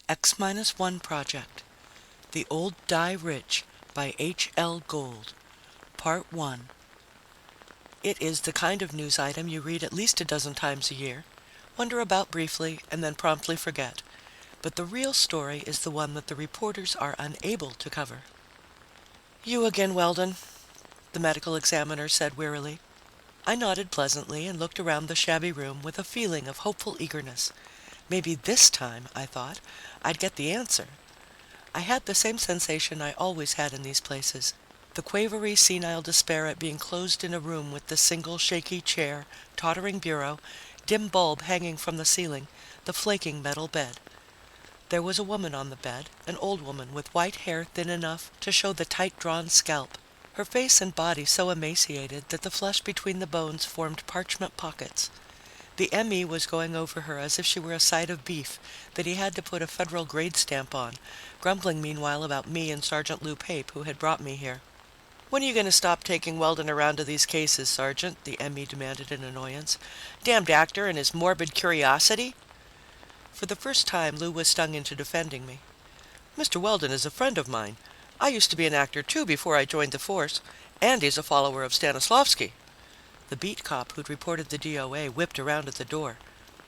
X-1 Project, The Old Die Rich by H.L. Gold, Part 1. It is the kind of news item you read at least a dozen times a year, wonder about briefly, and then promptly forget. But the real story is the one that the reporters are unable to cover. "You again, Weldon," the medical examiner said wearily. I nodded pleasantly and looked around the shabby room with a feeling of hopeful eagerness. Maybe this time, I thought, I'd get the answer. I had the same sensation I always had in these places. The quavery, senile despair at being closed in a room with the single shaky chair, tottering bureau, dim bulb hanging from the ceiling, the flaking metal bed. There was a woman on the bed, an old woman with white hair thin enough to show the tight-drawn scalp. Her face and body so emaciated that the flesh between the bones formed parchment pockets. The ME was going over her as if she were a side of beef that he had to put a federal grade stamp on, grumbling meanwhile about me and Sergeant Lou Pape, who had brought me here. "When are you going to stop taking Weldon around to these cases, Sergeant?" the ME demanded in annoyance. "Damned actor and his morbid curiosity." For the first time, Lou was stung into defending me. "Mr. Weldon is a friend of mine. I used to be an actor too before I joined the force, and he's a follower of Stanislavski." The beat cop who'd reported the DOA whipped around at the door.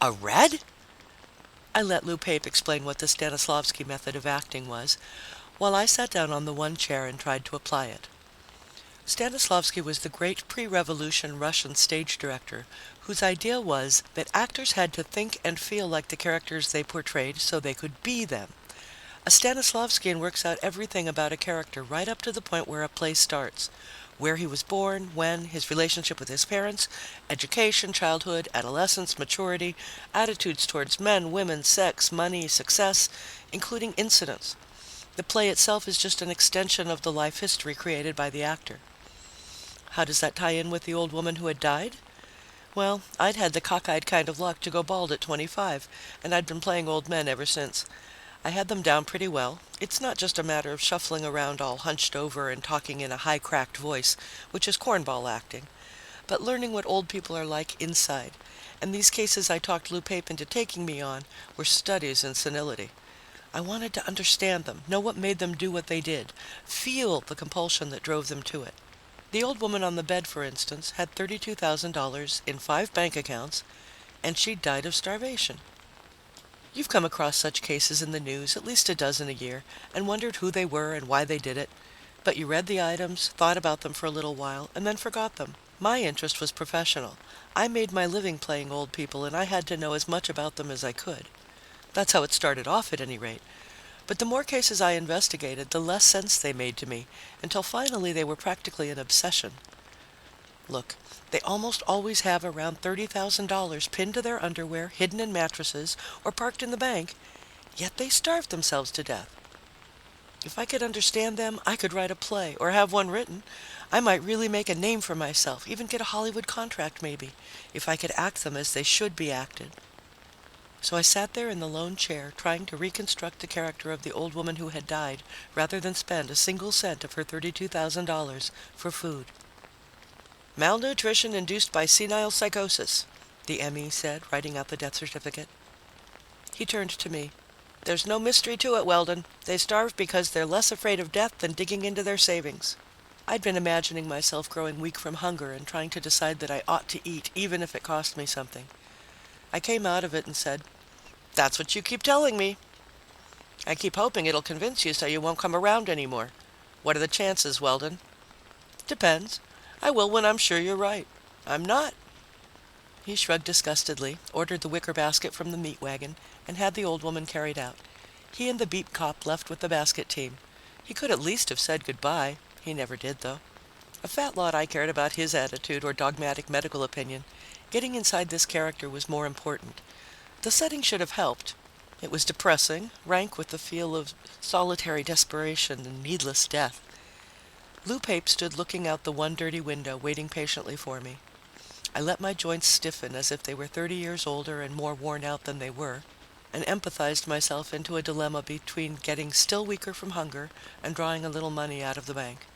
"A Red?" I let Lou Pape explain what the Stanislavski method of acting was, while I sat down on the one chair and tried to apply it. Stanislavski was the great pre-revolution Russian stage director whose idea was that actors had to think and feel like the characters they portrayed so they could be them. A Stanislavskian works out everything about a character right up to the point where a play starts. Where he was born, when, his relationship with his parents, education, childhood, adolescence, maturity, attitudes towards men, women, sex, money, success, including incidents. The play itself is just an extension of the life history created by the actor. How does that tie in with the old woman who had died? Well, I'd had the cockeyed kind of luck to go bald at 25, and I'd been playing old men ever since. I had them down pretty well. It's not just a matter of shuffling around all hunched over and talking in a high cracked voice, which is cornball acting, but learning what old people are like inside. And these cases I talked Lou Pape into taking me on were studies in senility. I wanted to understand them, know what made them do what they did, feel the compulsion that drove them to it. The old woman on the bed, for instance, had $32,000 in 5 bank accounts, and she'd died of starvation. You've come across such cases in the news, at least a dozen a year, and wondered who they were and why they did it. But you read the items, thought about them for a little while, and then forgot them. My interest was professional. I made my living playing old people, and I had to know as much about them as I could. That's how it started off, at any rate. But the more cases I investigated, the less sense they made to me, until finally they were practically an obsession. Look, they almost always have around $30,000 pinned to their underwear, hidden in mattresses, or parked in the bank, yet they starve themselves to death. If I could understand them, I could write a play, or have one written. I might really make a name for myself, even get a Hollywood contract maybe, if I could act them as they should be acted. So I sat there in the lone chair, trying to reconstruct the character of the old woman who had died, rather than spend a single cent of her $32,000 for food. "Malnutrition induced by senile psychosis," the ME said, writing out the death certificate. He turned to me. "There's no mystery to it, Weldon. They starve because they're less afraid of death than digging into their savings." I'd been imagining myself growing weak from hunger and trying to decide that I ought to eat, even if it cost me something. I came out of it and said, "That's what you keep telling me." "I keep hoping it'll convince you so you won't come around anymore. What are the chances, Weldon?" "Depends. I will when I'm sure you're right. I'm not." He shrugged disgustedly, ordered the wicker basket from the meat wagon, and had the old woman carried out. He and the beat cop left with the basket team. He could at least have said goodbye. He never did, though. A fat lot I cared about his attitude or dogmatic medical opinion. Getting inside this character was more important. The setting should have helped. It was depressing, rank with the feel of solitary desperation and needless death. Lou Pape stood looking out the one dirty window, waiting patiently for me. I let my joints stiffen as if they were 30 years older and more worn out than they were, and empathized myself into a dilemma between getting still weaker from hunger and drawing a little money out of the bank.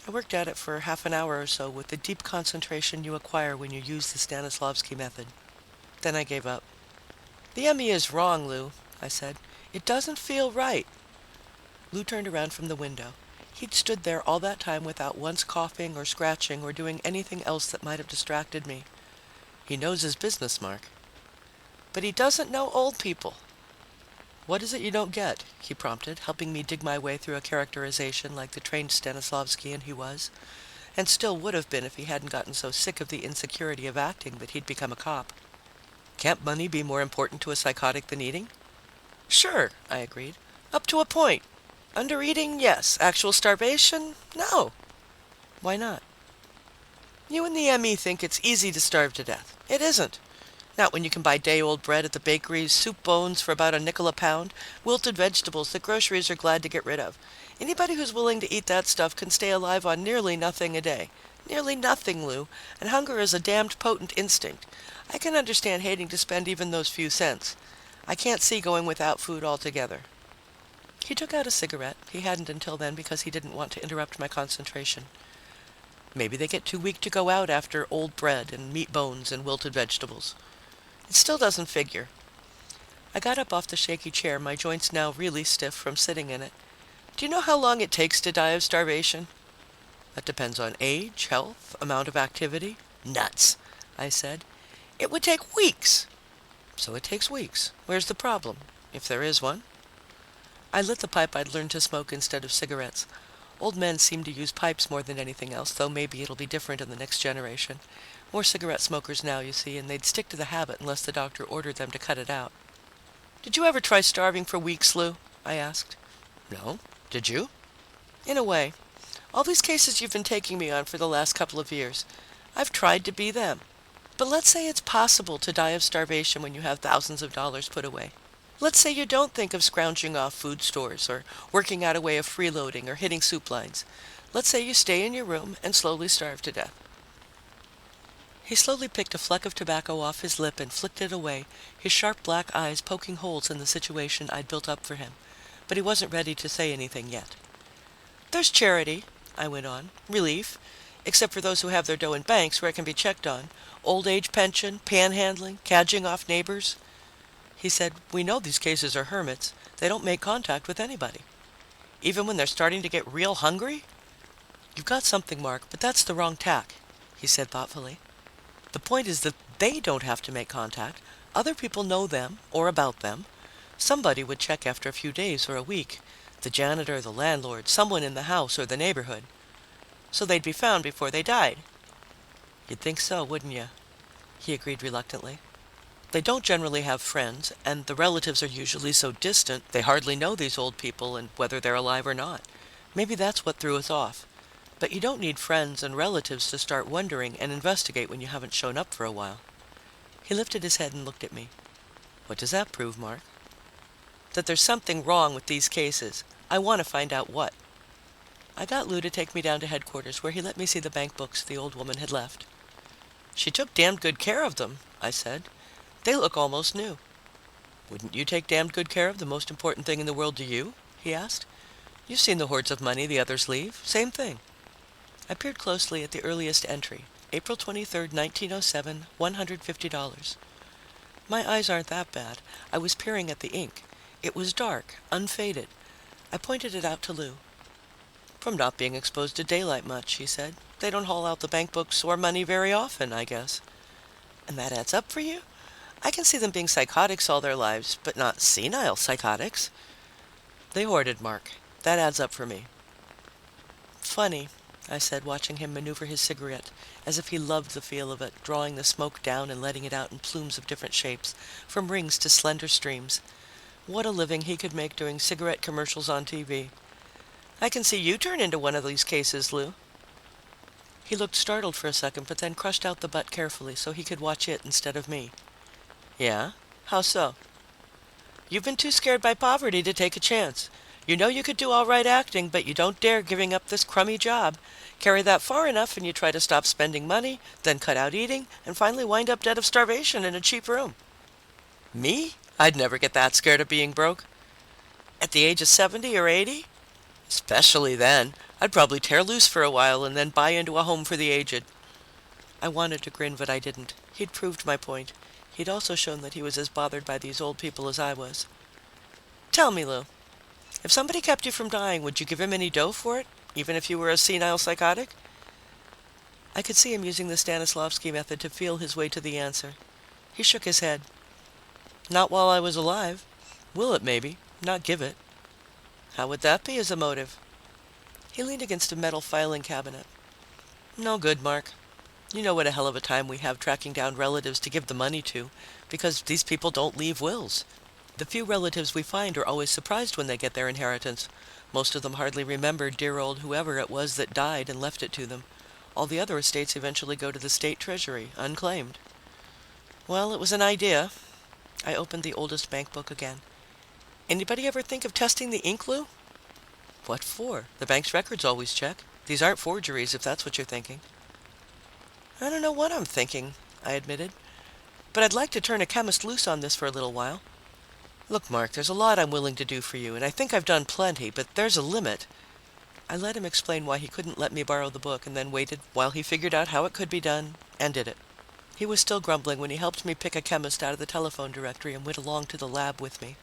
I worked at it for half an hour or so with the deep concentration you acquire when you use the Stanislavski method. Then I gave up. "The ME is wrong, Lou," I said. It doesn't feel right. Lou turned around from the window. He'd stood there all that time without once coughing or scratching or doing anything else that might have distracted me. He knows his business, Mark. But he doesn't know old people. What is it you don't get? He prompted, helping me dig my way through a characterization like the trained Stanislavskian he was, and still would have been if he hadn't gotten so sick of the insecurity of acting that he'd become a cop. Can't money be more important to a psychotic than eating? Sure, I agreed. Up to a point. Undereating, yes. Actual starvation, no. Why not? You and the ME think it's easy to starve to death. It isn't. Not when you can buy day-old bread at the bakeries, soup bones for about a nickel a pound, wilted vegetables that groceries are glad to get rid of. Anybody who's willing to eat that stuff can stay alive on nearly nothing a day. Nearly nothing, Lou. And hunger is a damned potent instinct. I can understand hating to spend even those few cents. I can't see going without food altogether. He took out a cigarette. He hadn't until then because he didn't want to interrupt my concentration. Maybe they get too weak to go out after old bread and meat bones and wilted vegetables. It still doesn't figure. I got up off the shaky chair, my joints now really stiff from sitting in it. Do you know how long it takes to die of starvation? That depends on age, health, amount of activity. Nuts, I said. It would take weeks. So it takes weeks. Where's the problem, if there is one? I lit the pipe I'd learned to smoke instead of cigarettes. Old men seem to use pipes more than anything else, though maybe it'll be different in the next generation. More cigarette smokers now, you see, and they'd stick to the habit unless the doctor ordered them to cut it out. Did you ever try starving for weeks, Lou? I asked. No. Did you? In a way. All these cases you've been taking me on for the last couple of years, I've tried to be them. But let's say it's possible to die of starvation when you have thousands of dollars put away. Let's say you don't think of scrounging off food stores or working out a way of freeloading or hitting soup lines. Let's say you stay in your room and slowly starve to death. He slowly picked a fleck of tobacco off his lip and flicked it away, his sharp black eyes poking holes in the situation I'd built up for him. But he wasn't ready to say anything yet. There's charity, I went on, relief, except for those who have their dough in banks where it can be checked on, old age pension, panhandling, cadging off neighbors. He said, we know these cases are hermits. They don't make contact with anybody. Even when they're starting to get real hungry? You've got something, Mark, but that's the wrong tack, he said thoughtfully. The point is that they don't have to make contact. Other people know them or about them. Somebody would check after a few days or a week. The janitor, the landlord, someone in the house or the neighborhood. So they'd be found before they died. You'd think so, wouldn't you? He agreed reluctantly. They don't generally have friends, and the relatives are usually so distant they hardly know these old people and whether they're alive or not. Maybe that's what threw us off. But you don't need friends and relatives to start wondering and investigate when you haven't shown up for a while. He lifted his head and looked at me. What does that prove, Mark? That there's something wrong with these cases. I want to find out what. I got Lou to take me down to headquarters, where he let me see the bank books the old woman had left. She took damned good care of them, I said. They look almost new. Wouldn't you take damned good care of the most important thing in the world to you? He asked. You've seen the hordes of money the others leave. Same thing. I peered closely at the earliest entry, April 23rd, 1907, $150. My eyes aren't that bad. I was peering at the ink. It was dark, unfaded. I pointed it out to Lou. From not being exposed to daylight much, he said. They don't haul out the bank books or money very often, I guess. And that adds up for you? I can see them being psychotics all their lives, but not senile psychotics. They hoarded, Mark. That adds up for me. Funny, I said, watching him maneuver his cigarette, as if he loved the feel of it, drawing the smoke down and letting it out in plumes of different shapes, from rings to slender streams. What a living he could make doing cigarette commercials on TV. I can see you turn into one of these cases, Lou. He looked startled for a second, but then crushed out the butt carefully so he could watch it instead of me. Yeah? How so? You've been too scared by poverty to take a chance. You know you could do all right acting, but you don't dare giving up this crummy job. Carry that far enough and you try to stop spending money, then cut out eating, and finally wind up dead of starvation in a cheap room. Me? I'd never get that scared of being broke. At the age of 70 or 80? Especially then. I'd probably tear loose for a while and then buy into a home for the aged. I wanted to grin, but I didn't. He'd proved my point. He'd also shown that he was as bothered by these old people as I was. Tell me, Lou, if somebody kept you from dying, would you give him any dough for it, even if you were a senile psychotic? I could see him using the Stanislavski method to feel his way to the answer. He shook his head. Not while I was alive. Will it, maybe, not give it. How would that be as a motive? He leaned against a metal filing cabinet. No good, Mark. You know what a hell of a time we have tracking down relatives to give the money to, because these people don't leave wills. The few relatives we find are always surprised when they get their inheritance. Most of them hardly remember dear old whoever it was that died and left it to them. All the other estates eventually go to the state treasury, unclaimed. Well, it was an idea. I opened the oldest bank book again. Anybody ever think of testing the ink, Lou? What for? The bank's records always check. These aren't forgeries, if that's what you're thinking. I don't know what I'm thinking, I admitted. But I'd like to turn a chemist loose on this for a little while. Look, Mark, there's a lot I'm willing to do for you, and I think I've done plenty, but there's a limit. I let him explain why he couldn't let me borrow the book and then waited while he figured out how it could be done and did it. He was still grumbling when he helped me pick a chemist out of the telephone directory and went along to the lab with me.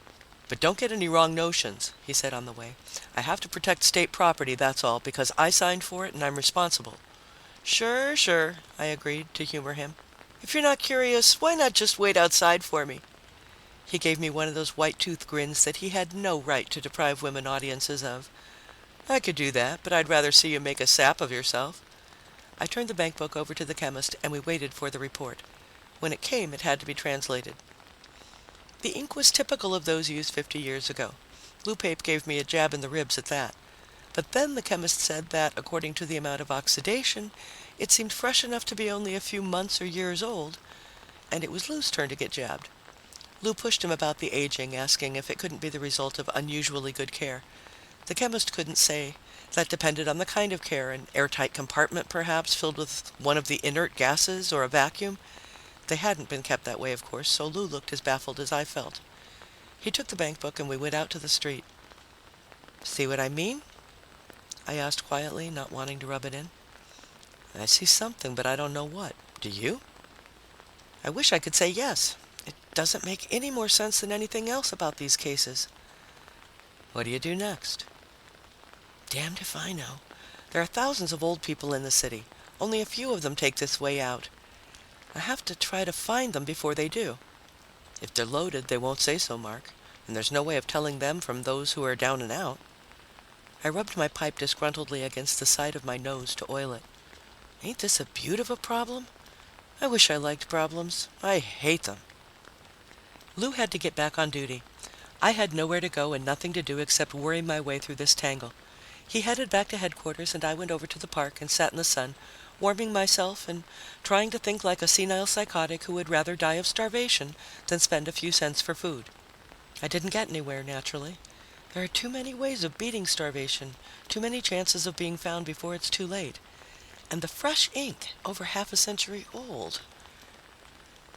But don't get any wrong notions, he said on the way. I have to protect state property, that's all, because I signed for it and I'm responsible. Sure, I agreed to humor him. If you're not curious, why not just wait outside for me? He gave me one of those white-tooth grins that he had no right to deprive women audiences of. I could do that, but I'd rather see you make a sap of yourself. I turned the bank book over to the chemist and we waited for the report. When it came, it had to be translated. The ink was typical of those used 50 years ago. Lou Pape gave me a jab in the ribs at that. But then the chemist said that, according to the amount of oxidation, it seemed fresh enough to be only a few months or years old, and it was Lou's turn to get jabbed. Lou pushed him about the aging, asking if it couldn't be the result of unusually good care. The chemist couldn't say. That depended on the kind of care, an airtight compartment perhaps, filled with one of the inert gases, or a vacuum. They hadn't been kept that way, of course, so Lou looked as baffled as I felt. He took the bank book and we went out to the street. See what I mean? I asked quietly, not wanting to rub it in. I see something, but I don't know what. Do you? I wish I could say yes. It doesn't make any more sense than anything else about these cases. What do you do next? Damned if I know. There are thousands of old people in the city. Only a few of them take this way out. I have to try to find them before they do. If they're loaded, they won't say so, Mark. And there's no way of telling them from those who are down and out. I rubbed my pipe disgruntledly against the side of my nose to oil it. Ain't this a beaut of a problem? I wish I liked problems. I hate them. Lou had to get back on duty. I had nowhere to go and nothing to do except worry my way through this tangle. He headed back to headquarters and I went over to the park and sat in the sun, warming myself and trying to think like a senile psychotic who would rather die of starvation than spend a few cents for food. I didn't get anywhere, naturally. There are too many ways of beating starvation, too many chances of being found before it's too late. And the fresh ink, over half a century old.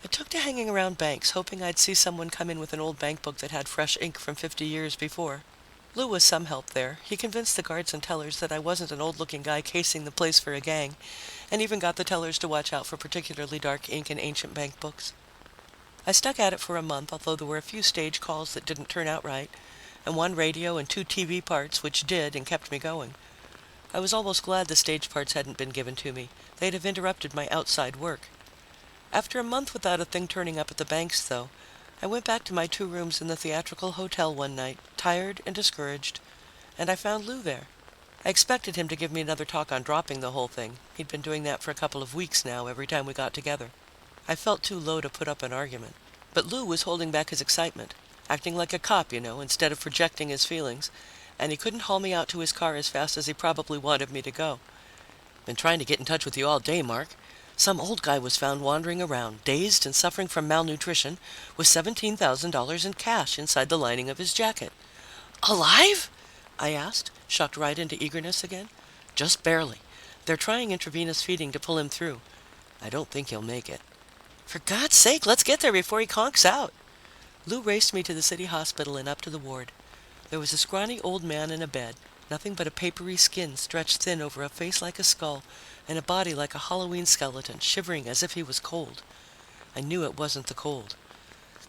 I took to hanging around banks, hoping I'd see someone come in with an old bank book that had fresh ink from 50 years before. Lou was some help there. He convinced the guards and tellers that I wasn't an old-looking guy casing the place for a gang, and even got the tellers to watch out for particularly dark ink in ancient bank books. I stuck at it for a month, although there were a few stage calls that didn't turn out right, and one radio and 2 TV parts which did and kept me going. I was almost glad the stage parts hadn't been given to me. They'd have interrupted my outside work. After a month without a thing turning up at the banks, though, I went back to my 2 rooms in the theatrical hotel one night, tired and discouraged, and I found Lou there. I expected him to give me another talk on dropping the whole thing. He'd been doing that for a couple of weeks now, every time we got together. I felt too low to put up an argument. But Lou was holding back his excitement, acting like a cop, instead of projecting his feelings, and he couldn't haul me out to his car as fast as he probably wanted me to go. Been trying to get in touch with you all day, Mark. Some old guy was found wandering around, dazed and suffering from malnutrition, with $17,000 in cash inside the lining of his jacket. Alive? I asked, shocked right into eagerness again. Just barely. They're trying intravenous feeding to pull him through. I don't think he'll make it. For God's sake, let's get there before he conks out. Lou raced me to the city hospital and up to the ward. There was a scrawny old man in a bed, nothing but a papery skin stretched thin over a face like a skull and a body like a Halloween skeleton, shivering as if he was cold. I knew it wasn't the cold.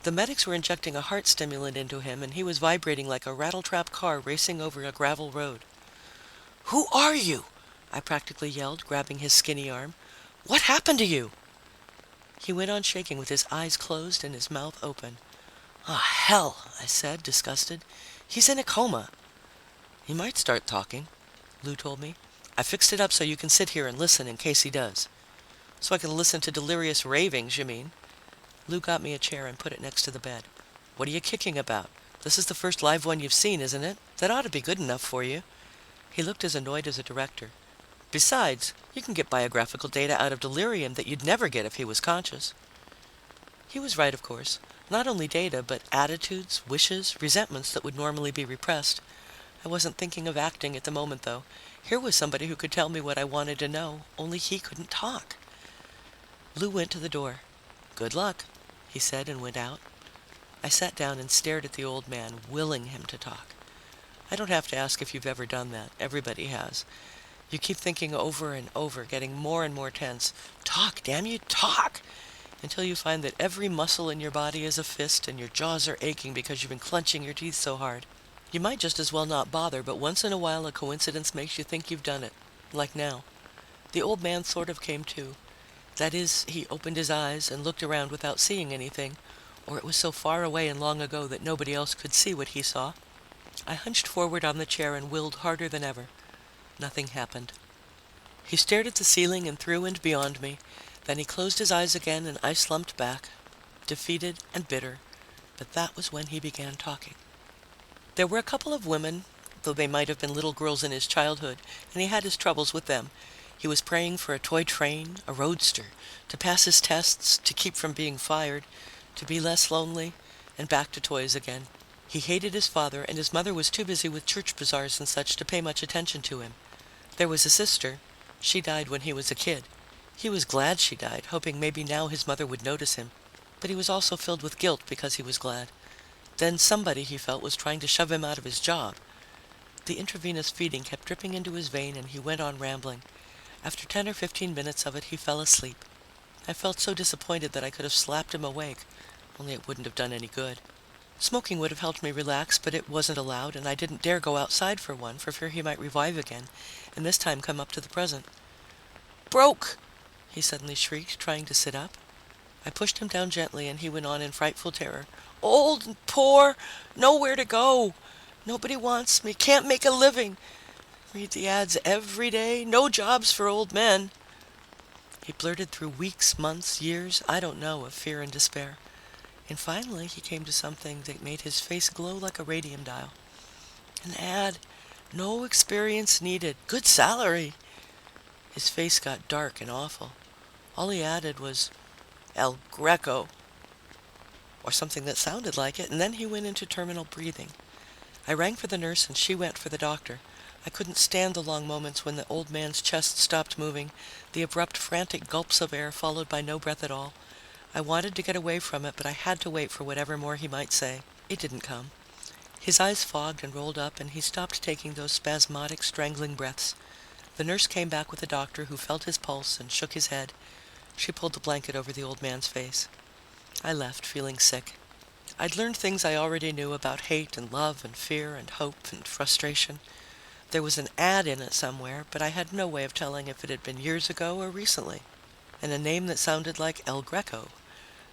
The medics were injecting a heart stimulant into him, and he was vibrating like a rattletrap car racing over a gravel road. "Who are you?" I practically yelled, grabbing his skinny arm. "What happened to you?" He went on shaking with his eyes closed and his mouth open. "Ah, hell," I said, disgusted. "He's in a coma." "He might start talking," Lou told me. "I fixed it up so you can sit here and listen in case he does." "So I can listen to delirious ravings, you mean?" Lou got me a chair and put it next to the bed. "What are you kicking about? This is the first live one you've seen, isn't it? That ought to be good enough for you." He looked as annoyed as a director. "Besides, you can get biographical data out of delirium that you'd never get if he was conscious." He was right, of course. Not only data, but attitudes, wishes, resentments that would normally be repressed. I wasn't thinking of acting at the moment, though. Here was somebody who could tell me what I wanted to know, only he couldn't talk. Lou went to the door. "Good luck," he said and went out. I sat down and stared at the old man, willing him to talk. I don't have to ask if you've ever done that. Everybody has. You keep thinking over and over, getting more and more tense. Talk, damn you, talk! Until you find that every muscle in your body is a fist and your jaws are aching because you've been clenching your teeth so hard. You might just as well not bother, but once in a while a coincidence makes you think you've done it. Like now. The old man sort of came to. That is, he opened his eyes and looked around without seeing anything, or it was so far away and long ago that nobody else could see what he saw. I hunched forward on the chair and willed harder than ever. Nothing happened. He stared at the ceiling and through and beyond me. Then he closed his eyes again and I slumped back, defeated and bitter. But that was when he began talking. There were a couple of women, though they might have been little girls in his childhood, and he had his troubles with them. He was praying for a toy train, a roadster, to pass his tests, to keep from being fired, to be less lonely, and back to toys again. He hated his father, and his mother was too busy with church bazaars and such to pay much attention to him. There was a sister. She died when he was a kid. He was glad she died, hoping maybe now his mother would notice him. But he was also filled with guilt because he was glad. Then somebody, he felt, was trying to shove him out of his job. The intravenous feeding kept dripping into his vein, and he went on rambling. After 10 or 15 minutes of it, he fell asleep. I felt so disappointed that I could have slapped him awake, only it wouldn't have done any good. Smoking would have helped me relax, but it wasn't allowed, and I didn't dare go outside for one, for fear he might revive again, and this time come up to the present. "Broke!" he suddenly shrieked, trying to sit up. I pushed him down gently, and he went on in frightful terror. "Old and poor, nowhere to go. Nobody wants me, can't make a living. Read the ads every day, no jobs for old men." He blurted through weeks, months, years, I don't know, of fear and despair. And finally he came to something that made his face glow like a radium dial. "An ad, no experience needed, good salary." His face got dark and awful. All he added was, "El Greco," or something that sounded like it, and then he went into terminal breathing. I rang for the nurse and she went for the doctor. I couldn't stand the long moments when the old man's chest stopped moving, the abrupt, frantic gulps of air followed by no breath at all. I wanted to get away from it, but I had to wait for whatever more he might say. It didn't come. His eyes fogged and rolled up, and he stopped taking those spasmodic, strangling breaths. The nurse came back with the doctor, who felt his pulse and shook his head. She pulled the blanket over the old man's face. I left, feeling sick. I'd learned things I already knew about hate and love and fear and hope and frustration. There was an ad in it somewhere, but I had no way of telling if it had been years ago or recently. And a name that sounded like El Greco.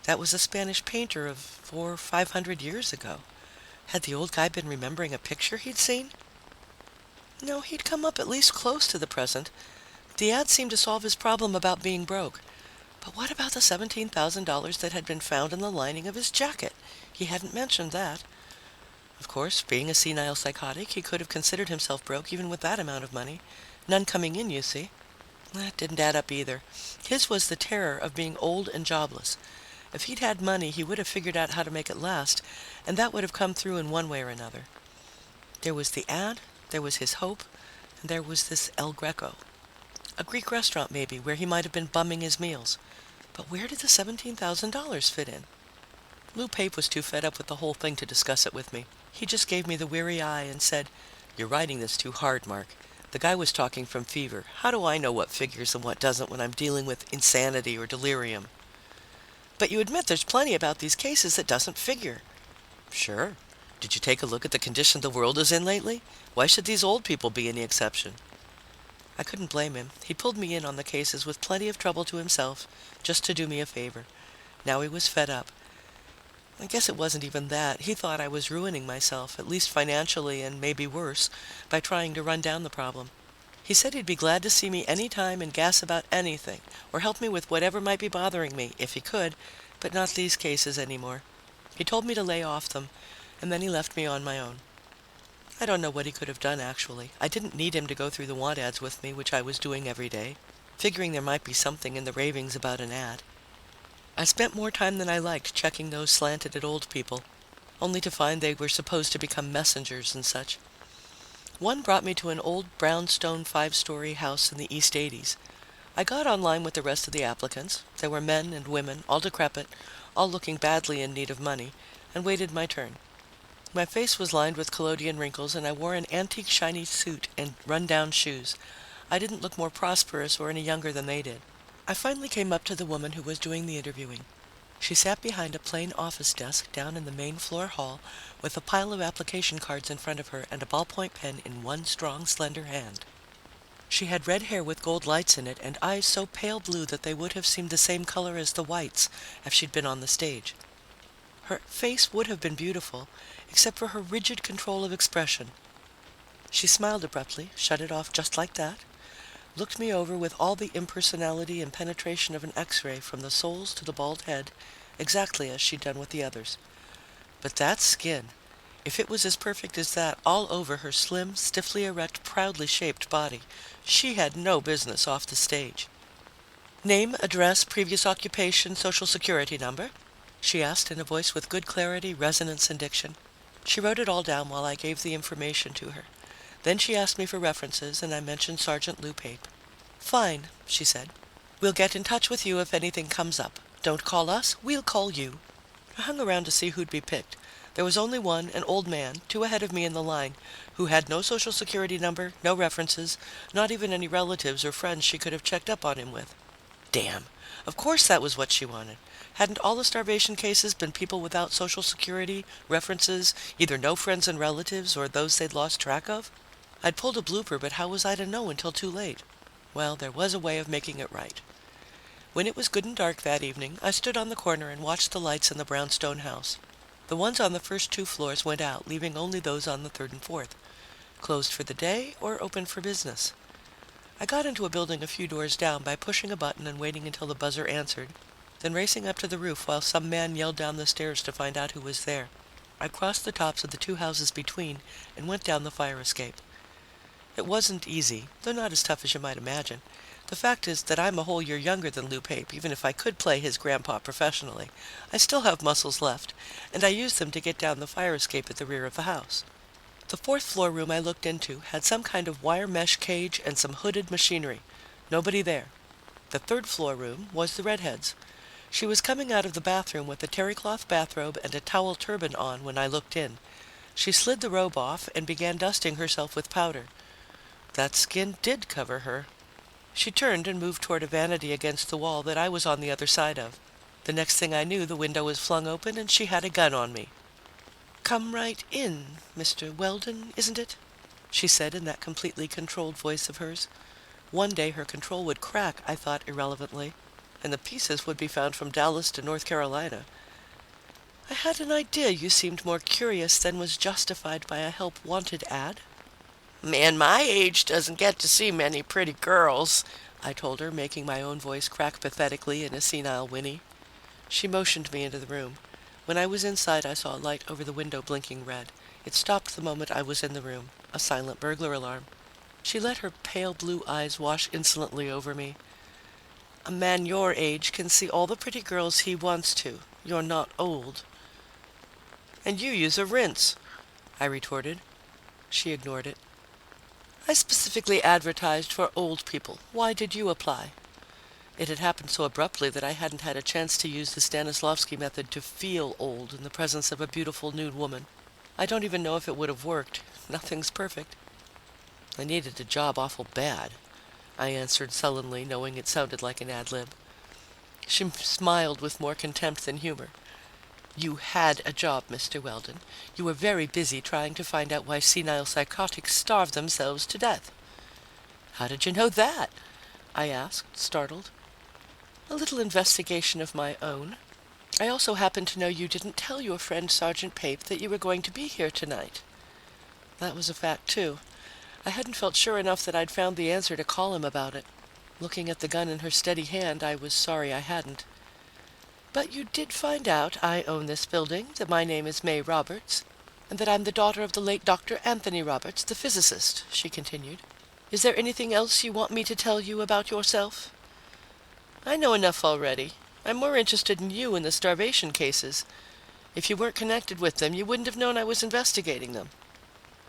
That was a Spanish painter of 400 or 500 years ago. Had the old guy been remembering a picture he'd seen? No, he'd come up at least close to the present. The ad seemed to solve his problem about being broke. But what about the $17,000 that had been found in the lining of his jacket? He hadn't mentioned that. Of course, being a senile psychotic, he could have considered himself broke even with that amount of money. None coming in, you see. That didn't add up either. His was the terror of being old and jobless. If he'd had money, he would have figured out how to make it last, and that would have come through in one way or another. There was the ad, there was his hope, and there was this El Greco. A Greek restaurant, maybe, where he might have been bumming his meals. But where did the $17,000 fit in? Lou Pape was too fed up with the whole thing to discuss it with me. He just gave me the weary eye and said, "You're writing this too hard, Mark. The guy was talking from fever. How do I know what figures and what doesn't when I'm dealing with insanity or delirium?" But you admit there's plenty about these cases that doesn't figure. Sure. Did you take a look at the condition the world is in lately? Why should these old people be any exception? I couldn't blame him. He pulled me in on the cases with plenty of trouble to himself, just to do me a favor. Now he was fed up. I guess it wasn't even that. He thought I was ruining myself, at least financially and maybe worse, by trying to run down the problem. He said he'd be glad to see me anytime and gas about anything, or help me with whatever might be bothering me, if he could, but not these cases anymore. He told me to lay off them, and then he left me on my own. I don't know what he could have done, actually. I didn't need him to go through the want ads with me, which I was doing every day, figuring there might be something in the ravings about an ad. I spent more time than I liked checking those slanted at old people, only to find they were supposed to become messengers and such. One brought me to an old brownstone 5-story house in the East 80s. I got online with the rest of the applicants. There were men and women, all decrepit, all looking badly in need of money, and waited my turn. My face was lined with collodion wrinkles, and I wore an antique shiny suit and run-down shoes. I didn't look more prosperous or any younger than they did. I finally came up to the woman who was doing the interviewing. She sat behind a plain office desk down in the main floor hall with a pile of application cards in front of her and a ballpoint pen in one strong, slender hand. She had red hair with gold lights in it and eyes so pale blue that they would have seemed the same color as the whites if she'd been on the stage. Her face would have been beautiful, except for her rigid control of expression. She smiled abruptly, shut it off just like that, looked me over with all the impersonality and penetration of an X-ray from the soles to the bald head, exactly as she'd done with the others. But that skin, if it was as perfect as that all over her slim, stiffly erect, proudly shaped body, she had no business off the stage. Name, address, previous occupation, social security number? She asked in a voice with good clarity, resonance, and diction. She wrote it all down while I gave the information to her. Then she asked me for references, and I mentioned Sergeant Lou Pape. Fine, she said. We'll get in touch with you if anything comes up. Don't call us, we'll call you. I hung around to see who'd be picked. There was only one, an old man, 2 ahead of me in the line, who had no social security number, no references, not even any relatives or friends she could have checked up on him with. Damn. Of course that was what she wanted. Hadn't all the starvation cases been people without social security, references, either no friends and relatives or those they'd lost track of? I'd pulled a blooper, but how was I to know until too late? Well, there was a way of making it right. When it was good and dark that evening, I stood on the corner and watched the lights in the brownstone house. The ones on the first 2 floors went out, leaving only those on the 3rd and 4th. Closed for the day or open for business. I got into a building a few doors down by pushing a button and waiting until the buzzer answered, then racing up to the roof while some man yelled down the stairs to find out who was there. I crossed the tops of the 2 houses between and went down the fire escape. It wasn't easy, though not as tough as you might imagine. The fact is that I'm a whole year younger than Lou Pape, even if I could play his grandpa professionally. I still have muscles left, and I used them to get down the fire escape at the rear of the house. The 4th floor room I looked into had some kind of wire mesh cage and some hooded machinery. Nobody there. The 3rd floor room was the redhead's. She was coming out of the bathroom with a terrycloth bathrobe and a towel turban on when I looked in. She slid the robe off and began dusting herself with powder. That skin did cover her. She turned and moved toward a vanity against the wall that I was on the other side of. The next thing I knew, the window was flung open and she had a gun on me. "Come right in, Mr. Weldon, isn't it?" she said in that completely controlled voice of hers. One day her control would crack, I thought irrelevantly, and the pieces would be found from Dallas to North Carolina. "I had an idea you seemed more curious than was justified by a help wanted ad." "Man my age doesn't get to see many pretty girls," I told her, making my own voice crack pathetically in a senile whinny. She motioned me into the room. When I was inside, I saw a light over the window blinking red. It stopped the moment I was in the room, a silent burglar alarm. She let her pale blue eyes wash insolently over me. "A man your age can see all the pretty girls he wants to. You're not old." "And you use a rinse," I retorted. She ignored it. "I specifically advertised for old people. Why did you apply?" It had happened so abruptly that I hadn't had a chance to use the Stanislavski method to feel old in the presence of a beautiful nude woman. I don't even know if it would have worked. Nothing's perfect. "I needed a job awful bad," I answered sullenly, knowing it sounded like an ad lib. She smiled with more contempt than humor. You had a job, Mr. Weldon. You were very busy trying to find out why senile psychotics starve themselves to death. How did you know that? I asked, startled. A little investigation of my own. I also happen to know you didn't tell your friend Sergeant Pape that you were going to be here tonight. That was a fact, too. I hadn't felt sure enough that I'd found the answer to call him about it. Looking at the gun in her steady hand, I was sorry I hadn't. But you did find out I own this building, that my name is May Roberts, and that I'm the daughter of the late Dr. Anthony Roberts, the physicist, she continued. Is there anything else you want me to tell you about yourself? I know enough already. I'm more interested in you and the starvation cases. If you weren't connected with them, you wouldn't have known I was investigating them.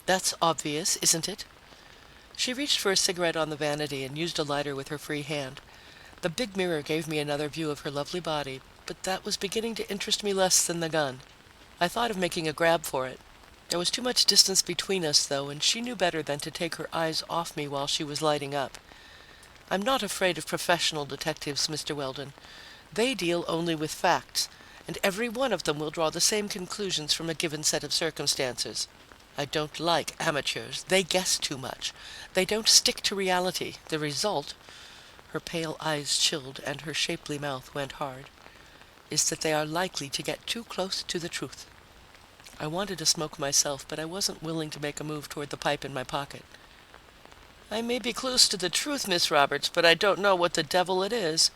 That's obvious, isn't it? She reached for a cigarette on the vanity and used a lighter with her free hand. The big mirror gave me another view of her lovely body, but that was beginning to interest me less than the gun. I thought of making a grab for it. There was too much distance between us, though, and she knew better than to take her eyes off me while she was lighting up. I'm not afraid of professional detectives, Mr. Weldon. They deal only with facts, and every one of them will draw the same conclusions from a given set of circumstances. I don't like amateurs. They guess too much. They don't stick to reality. The result, her pale eyes chilled and her shapely mouth went hard, is that they are likely to get too close to the truth. I wanted to smoke myself, but I wasn't willing to make a move toward the pipe in my pocket. I may be close to the truth, Miss Roberts, but I don't know what the devil it is.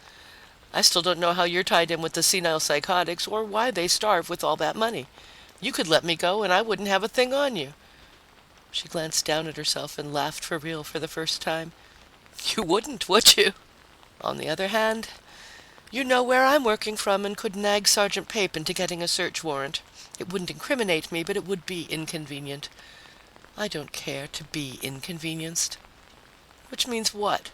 I still don't know how you're tied in with the senile psychotics or why they starve with all that money. You could let me go and I wouldn't have a thing on you. She glanced down at herself and laughed for real for the first time. You wouldn't, would you? On the other hand, you know where I'm working from and could nag Sergeant Pape into getting a search warrant. It wouldn't incriminate me, but it would be inconvenient. I don't care to be inconvenienced. Which means what?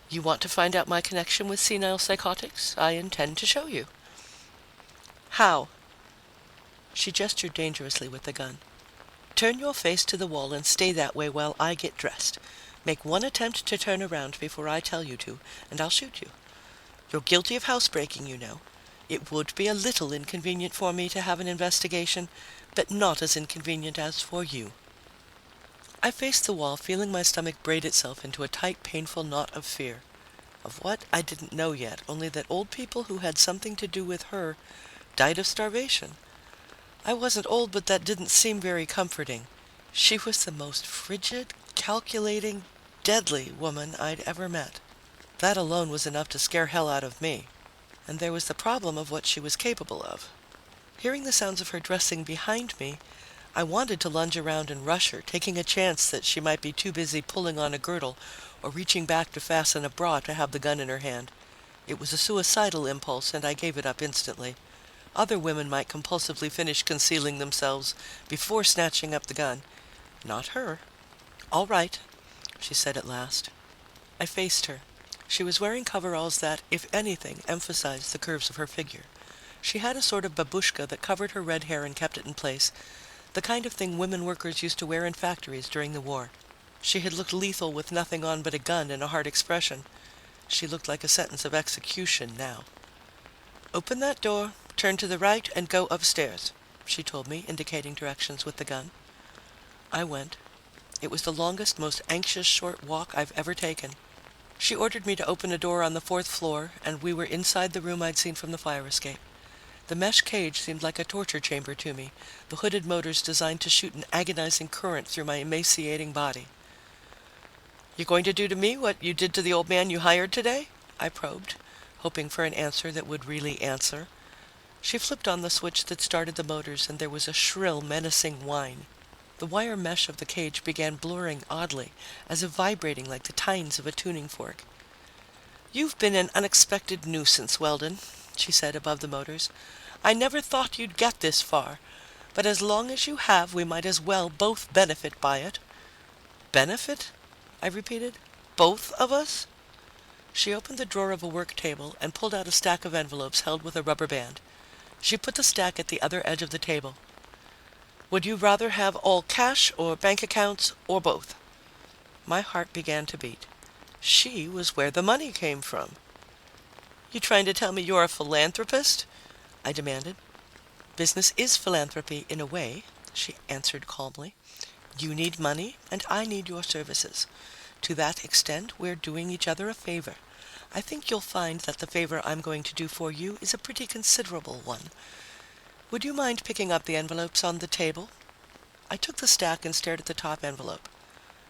You want to find out my connection with senile psychotics? I intend to show you. How? She gestured dangerously with the gun. Turn your face to the wall and stay that way while I get dressed. Make one attempt to turn around before I tell you to, and I'll shoot you. You're guilty of housebreaking, you know. It would be a little inconvenient for me to have an investigation, but not as inconvenient as for you. I faced the wall, feeling my stomach braid itself into a tight, painful knot of fear. Of what? I didn't know yet, only that old people who had something to do with her died of starvation. I wasn't old, but that didn't seem very comforting. She was the most frigid, calculating, deadly woman I'd ever met. That alone was enough to scare hell out of me. And there was the problem of what she was capable of. Hearing the sounds of her dressing behind me, I wanted to lunge around and rush her, taking a chance that she might be too busy pulling on a girdle or reaching back to fasten a bra to have the gun in her hand. It was a suicidal impulse, and I gave it up instantly. Other women might compulsively finish concealing themselves before snatching up the gun. Not her. All right, she said at last. I faced her. She was wearing coveralls that, if anything, emphasized the curves of her figure. She had a sort of babushka that covered her red hair and kept it in place, the kind of thing women workers used to wear in factories during the war. She had looked lethal with nothing on but a gun and a hard expression. She looked like a sentence of execution now. Open that door, turn to the right, and go upstairs, she told me, indicating directions with the gun. I went. It was the longest, most anxious short walk I've ever taken. She ordered me to open a door on the 4th floor, and we were inside the room I'd seen from the fire escape. The mesh cage seemed like a torture chamber to me, the hooded motors designed to shoot an agonizing current through my emaciating body. You going to do to me what you did to the old man you hired today? I probed, hoping for an answer that would really answer. She flipped on the switch that started the motors, and there was a shrill, menacing whine. The wire mesh of the cage began blurring oddly, as if vibrating like the tines of a tuning fork. You've been an unexpected nuisance, Weldon, she said above the motors. I never thought you'd get this far, but as long as you have, we might as well both benefit by it. Benefit? I repeated. Both of us? She opened the drawer of a work table and pulled out a stack of envelopes held with a rubber band. She put the stack at the other edge of the table. Would you rather have all cash or bank accounts or both? My heart began to beat. She was where the money came from. You trying to tell me you're a philanthropist? I demanded. Business is philanthropy in a way, she answered calmly. You need money, and I need your services. To that extent, we're doing each other a favor. I think you'll find that the favor I'm going to do for you is a pretty considerable one. Would you mind picking up the envelopes on the table? I took the stack and stared at the top envelope.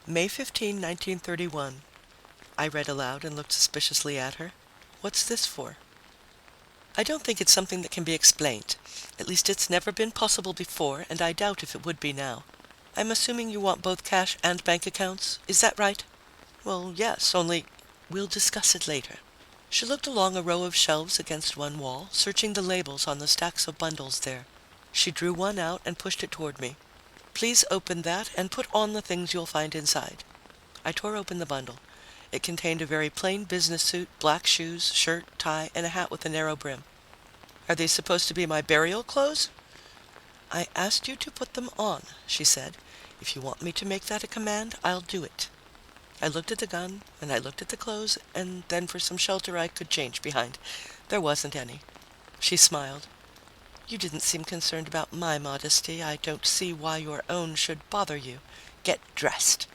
May 15, 1931. I read aloud and looked suspiciously at her. What's this for? I don't think it's something that can be explained. At least it's never been possible before, and I doubt if it would be now. I'm assuming you want both cash and bank accounts. Is that right? Well, yes, only we'll discuss it later. She looked along a row of shelves against one wall, searching the labels on the stacks of bundles there. She drew one out and pushed it toward me. Please open that and put on the things you'll find inside. I tore open the bundle. It contained a very plain business suit, black shoes, shirt, tie, and a hat with a narrow brim. Are they supposed to be my burial clothes? I asked you to put them on, she said. If you want me to make that a command, I'll do it. I looked at the gun, and I looked at the clothes, and then for some shelter I could change behind. There wasn't any. She smiled. You didn't seem concerned about my modesty. I don't see why your own should bother you. Get dressed.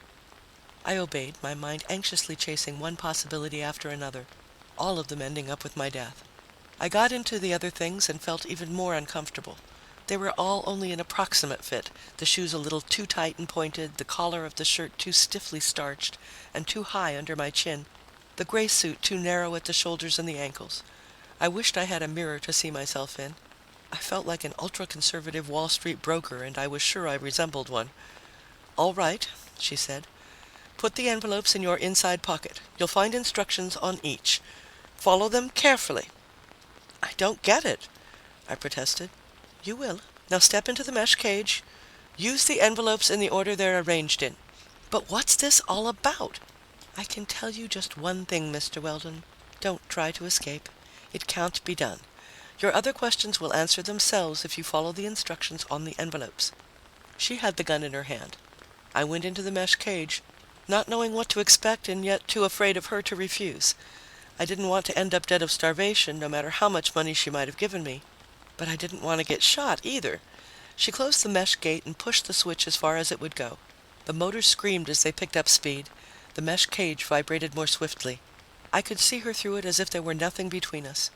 I obeyed, my mind anxiously chasing one possibility after another, all of them ending up with my death. I got into the other things and felt even more uncomfortable. They were all only an approximate fit, the shoes a little too tight and pointed, the collar of the shirt too stiffly starched and too high under my chin, the gray suit too narrow at the shoulders and the ankles. I wished I had a mirror to see myself in. I felt like an ultra-conservative Wall Street broker, and I was sure I resembled one. All right, she said. Put the envelopes in your inside pocket. You'll find instructions on each. Follow them carefully. I don't get it, I protested. You will. Now step into the mesh cage. Use the envelopes in the order they're arranged in. But what's this all about? I can tell you just one thing, Mr. Weldon. Don't try to escape. It can't be done. Your other questions will answer themselves if you follow the instructions on the envelopes. She had the gun in her hand. I went into the mesh cage, not knowing what to expect and yet too afraid of her to refuse. I didn't want to end up dead of starvation, no matter how much money she might have given me. But I didn't want to get shot either. She closed the mesh gate and pushed the switch as far as it would go. The motors screamed as they picked up speed. The mesh cage vibrated more swiftly. I could see her through it as if there were nothing between us.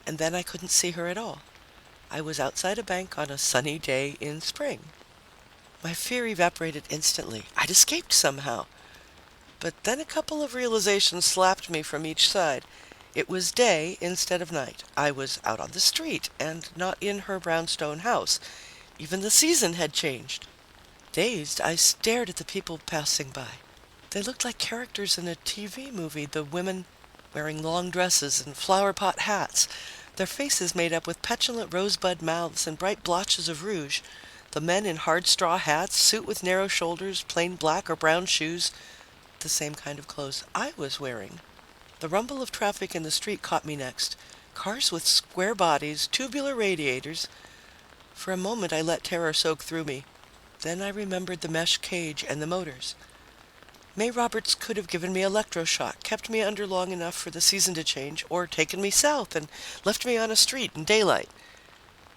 And then I couldn't see her at all. I was outside a bank on a sunny day in spring. My fear evaporated instantly. I'd escaped somehow. But then a couple of realizations slapped me from each side. It was day instead of night. I was out on the street and not in her brownstone house. Even the season had changed. Dazed, I stared at the people passing by. They looked like characters in a TV movie, the women wearing long dresses and flower pot hats, their faces made up with petulant rosebud mouths and bright blotches of rouge, the men in hard straw hats, suit with narrow shoulders, plain black or brown shoes, the same kind of clothes I was wearing. The rumble of traffic in the street caught me next. Cars with square bodies, tubular radiators. For a moment I let terror soak through me. Then I remembered the mesh cage and the motors. May Roberts could have given me electroshock, kept me under long enough for the season to change, or taken me south and left me on a street in daylight.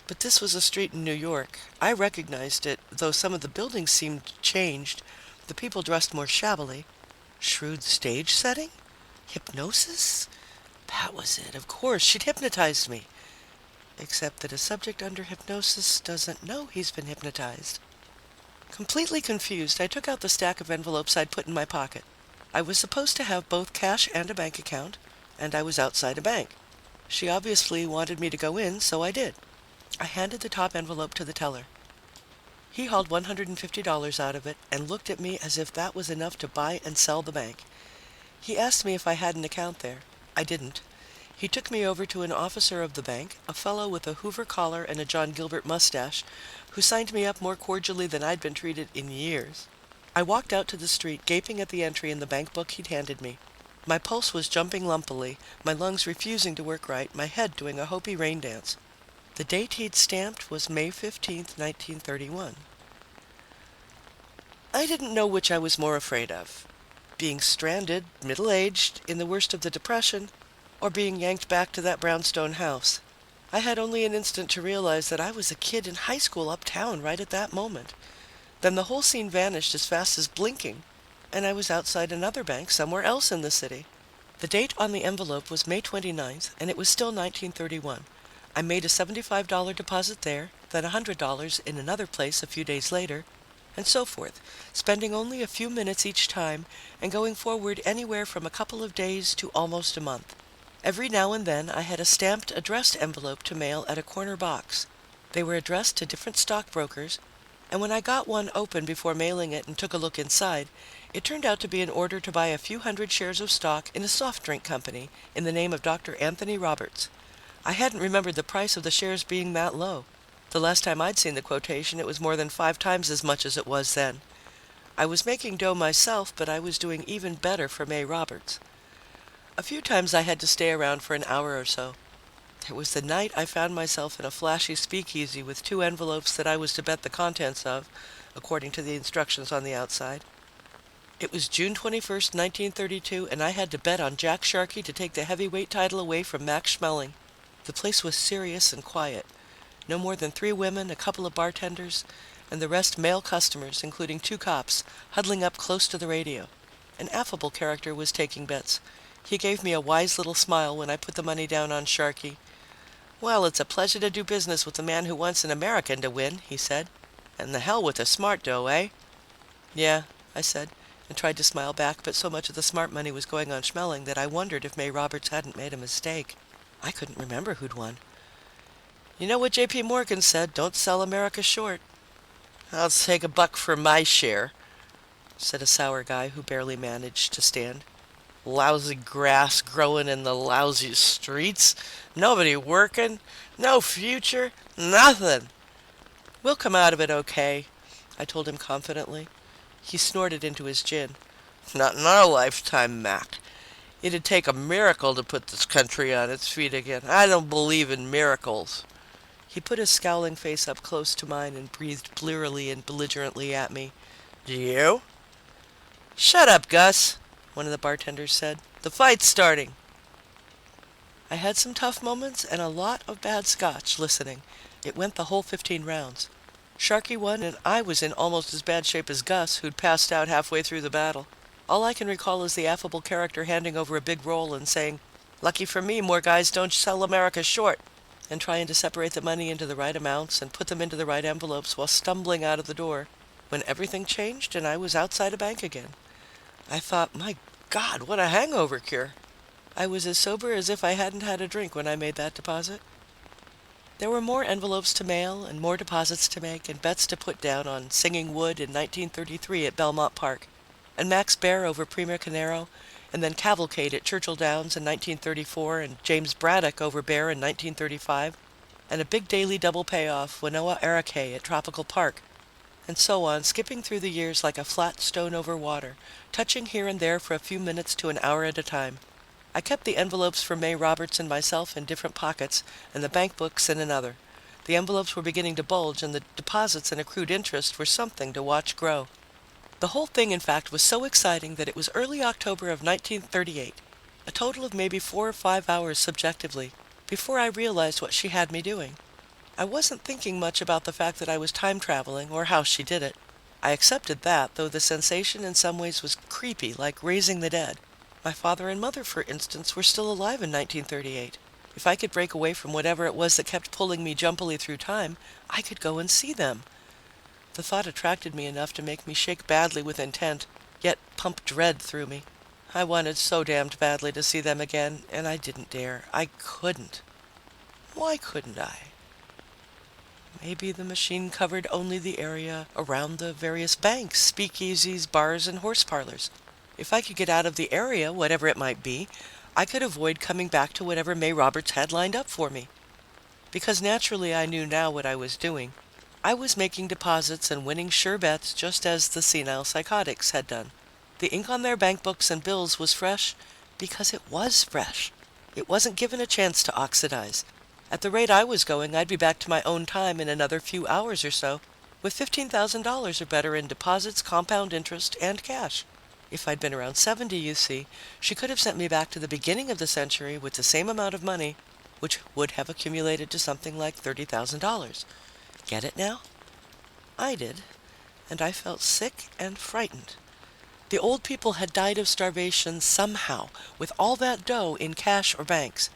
But this was a street in New York. I recognized it, though some of the buildings seemed changed, the people dressed more shabbily. Shrewd stage setting? Hypnosis? That was it, of course. She'd hypnotized me. Except that a subject under hypnosis doesn't know he's been hypnotized. Completely confused, I took out the stack of envelopes I'd put in my pocket. I was supposed to have both cash and a bank account, and I was outside a bank. She obviously wanted me to go in, so I did. I handed the top envelope to the teller. He hauled $150 out of it and looked at me as if that was enough to buy and sell the bank. He asked me if I had an account there. I didn't. He took me over to an officer of the bank, a fellow with a Hoover collar and a John Gilbert mustache, who signed me up more cordially than I'd been treated in years. I walked out to the street, gaping at the entry in the bank book he'd handed me. My pulse was jumping lumpily, my lungs refusing to work right, my head doing a Hopi rain dance. The date he'd stamped was May 15th, 1931. I didn't know which I was more afraid of. Being stranded, middle-aged, in the worst of the Depression, or being yanked back to that brownstone house. I had only an instant to realize that I was a kid in high school uptown right at that moment. Then the whole scene vanished as fast as blinking, and I was outside another bank somewhere else in the city. The date on the envelope was May 29th, and it was still 1931. I made a $75 deposit there, then $100 in another place a few days later, and so forth, spending only a few minutes each time and going forward anywhere from a couple of days to almost a month. Every now and then I had a stamped addressed envelope to mail at a corner box. They were addressed to different stockbrokers, and when I got one open before mailing it and took a look inside, it turned out to be an order to buy a few hundred shares of stock in a soft drink company in the name of Dr. Anthony Roberts. I hadn't remembered the price of the shares being that low. The last time I'd seen the quotation, it was more than 5 times as much as it was then. I was making dough myself, but I was doing even better for May Roberts. A few times I had to stay around for an hour or so. It was the night I found myself in a flashy speakeasy with 2 envelopes that I was to bet the contents of, according to the instructions on the outside. It was June 21st, 1932, and I had to bet on Jack Sharkey to take the heavyweight title away from Max Schmeling. The place was serious and quiet. No more than 3 women, a couple of bartenders, and the rest male customers, including 2 cops, huddling up close to the radio. An affable character was taking bets. He gave me a wise little smile when I put the money down on Sharkey. "Well, it's a pleasure to do business with the man who wants an American to win," he said. "And the hell with the smart dough, eh?" "Yeah," I said, and tried to smile back, but so much of the smart money was going on Schmeling that I wondered if May Roberts hadn't made a mistake. I couldn't remember who'd won. "You know what J.P. Morgan said, don't sell America short." "I'll take $1 for my share," said a sour guy who barely managed to stand. "Lousy grass growing in the lousy streets, nobody working, no future, nothing." "We'll come out of it okay," I told him confidently. He snorted into his gin. "Not in our lifetime, Mac. It'd take a miracle to put this country on its feet again. I don't believe in miracles." He put his scowling face up close to mine and breathed blearily and belligerently at me. "Do you?" "Shut up, Gus," one of the bartenders said. "The fight's starting." I had some tough moments and a lot of bad scotch listening. It went the whole 15 rounds. Sharkey won, and I was in almost as bad shape as Gus, who'd passed out halfway through the battle. All I can recall is the affable character handing over a big roll and saying, "Lucky for me, more guys don't sell America short," and trying to separate the money into the right amounts and put them into the right envelopes while stumbling out of the door, when everything changed and I was outside a bank again. I thought, my God, what a hangover cure. I was as sober as if I hadn't had a drink when I made that deposit. There were more envelopes to mail and more deposits to make and bets to put down on Singing Wood in 1933 at Belmont Park, and Max Baer over Prima Canero, and then Cavalcade at Churchill Downs in 1934, and James Braddock over Bear in 1935, and a big daily double payoff, Wanoa Arake at Tropical Park, and so on, skipping through the years like a flat stone over water, touching here and there for a few minutes to an hour at a time. I kept the envelopes for May Roberts and myself in different pockets, and the bank books in another. The envelopes were beginning to bulge, and the deposits and accrued interest were something to watch grow. The whole thing, in fact, was so exciting that it was early October of 1938, a total of maybe 4 or 5 hours subjectively, before I realized what she had me doing. I wasn't thinking much about the fact that I was time traveling or how she did it. I accepted that, though the sensation in some ways was creepy, like raising the dead. My father and mother, for instance, were still alive in 1938. If I could break away from whatever it was that kept pulling me jumpily through time, I could go and see them. The thought attracted me enough to make me shake badly with intent, yet pump dread through me. I wanted so damned badly to see them again, and I didn't dare. I couldn't. Why couldn't I? Maybe the machine covered only the area around the various banks, speakeasies, bars, and horse parlors. If I could get out of the area, whatever it might be, I could avoid coming back to whatever May Roberts had lined up for me. Because naturally I knew now what I was doing. I was making deposits and winning sure bets just as the senile psychotics had done. The ink on their bank books and bills was fresh because it was fresh. It wasn't given a chance to oxidize. At the rate I was going, I'd be back to my own time in another few hours or so, with $15,000 or better in deposits, compound interest, and cash. If I'd been around 70, you see, she could have sent me back to the beginning of the century with the same amount of money, which would have accumulated to something like $30,000. Get it now? I did, and I felt sick and frightened. The old people had died of starvation somehow, with all that dough in cash or banks.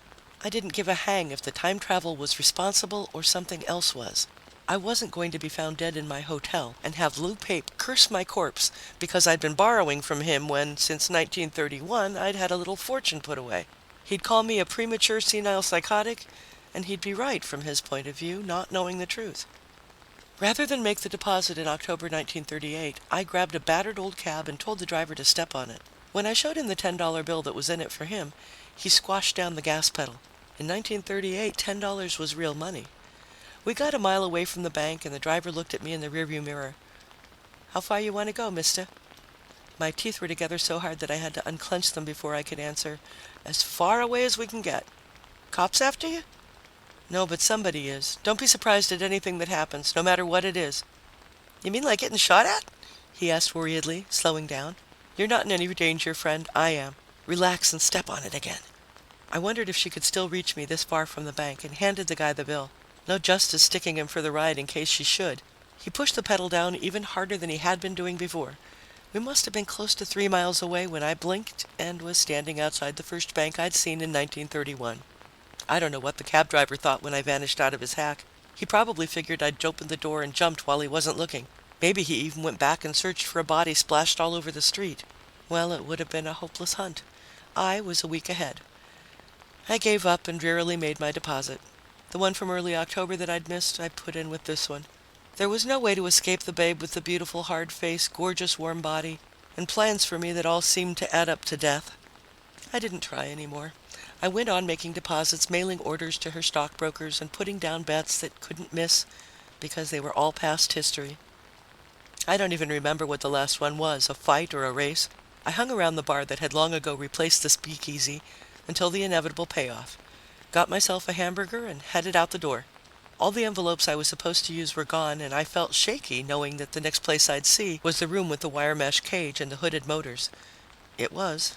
I didn't give a hang if the time travel was responsible or something else was. I wasn't going to be found dead in my hotel and have Lou Pape curse my corpse because I'd been borrowing from him when, since 1931, I'd had a little fortune put away. He'd call me a premature senile psychotic, and he'd be right from his point of view, not knowing the truth. Rather than make the deposit in October 1938, I grabbed a battered old cab and told the driver to step on it. When I showed him the $10 bill that was in it for him, he squashed down the gas pedal. In 1938, $10 was real money. We got a mile away from the bank and the driver looked at me in the rearview mirror. "How far you want to go, mister?" My teeth were together so hard that I had to unclench them before I could answer. "As far away as we can get." "Cops after you?" "No, but somebody is. Don't be surprised at anything that happens, no matter what it is." "You mean like getting shot at?" he asked worriedly, slowing down. "You're not in any danger, friend. I am. Relax and step on it again." I wondered if she could still reach me this far from the bank and handed the guy the bill. No justice sticking him for the ride in case she should. He pushed the pedal down even harder than he had been doing before. We must have been close to 3 miles away when I blinked and was standing outside the first bank I'd seen in 1931. I don't know what the cab driver thought when I vanished out of his hack. He probably figured I'd opened the door and jumped while he wasn't looking. Maybe he even went back and searched for a body splashed all over the street. Well, it would have been a hopeless hunt. I was a week ahead. I gave up and drearily made my deposit. The one from early October that I'd missed, I put in with this one. There was no way to escape the babe with the beautiful hard face, gorgeous warm body, and plans for me that all seemed to add up to death. I didn't try anymore. I went on making deposits, mailing orders to her stockbrokers, and putting down bets that couldn't miss because they were all past history. I don't even remember what the last one was, a fight or a race. I hung around the bar that had long ago replaced the speakeasy until the inevitable payoff. Got myself a hamburger and headed out the door. All the envelopes I was supposed to use were gone, and I felt shaky knowing that the next place I'd see was the room with the wire mesh cage and the hooded motors. It was.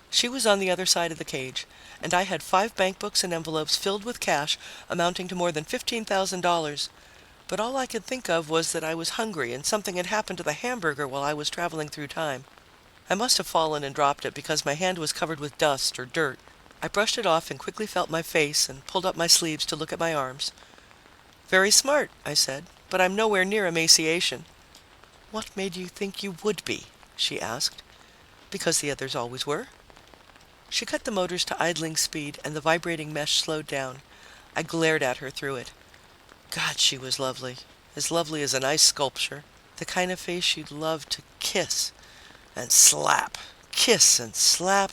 She was on the other side of the cage, and I had 5 bank books and envelopes filled with cash amounting to more than $15,000. But all I could think of was that I was hungry and something had happened to the hamburger while I was traveling through time. I must have fallen and dropped it because my hand was covered with dust or dirt. I brushed it off and quickly felt my face and pulled up my sleeves to look at my arms. "Very smart," I said, "but I'm nowhere near emaciation." "What made you think you would be?" she asked. "Because the others always were." She cut the motors to idling speed and the vibrating mesh slowed down. I glared at her through it. God, she was lovely. As lovely as an ice sculpture. The kind of face you'd love to kiss and slap. Kiss and slap.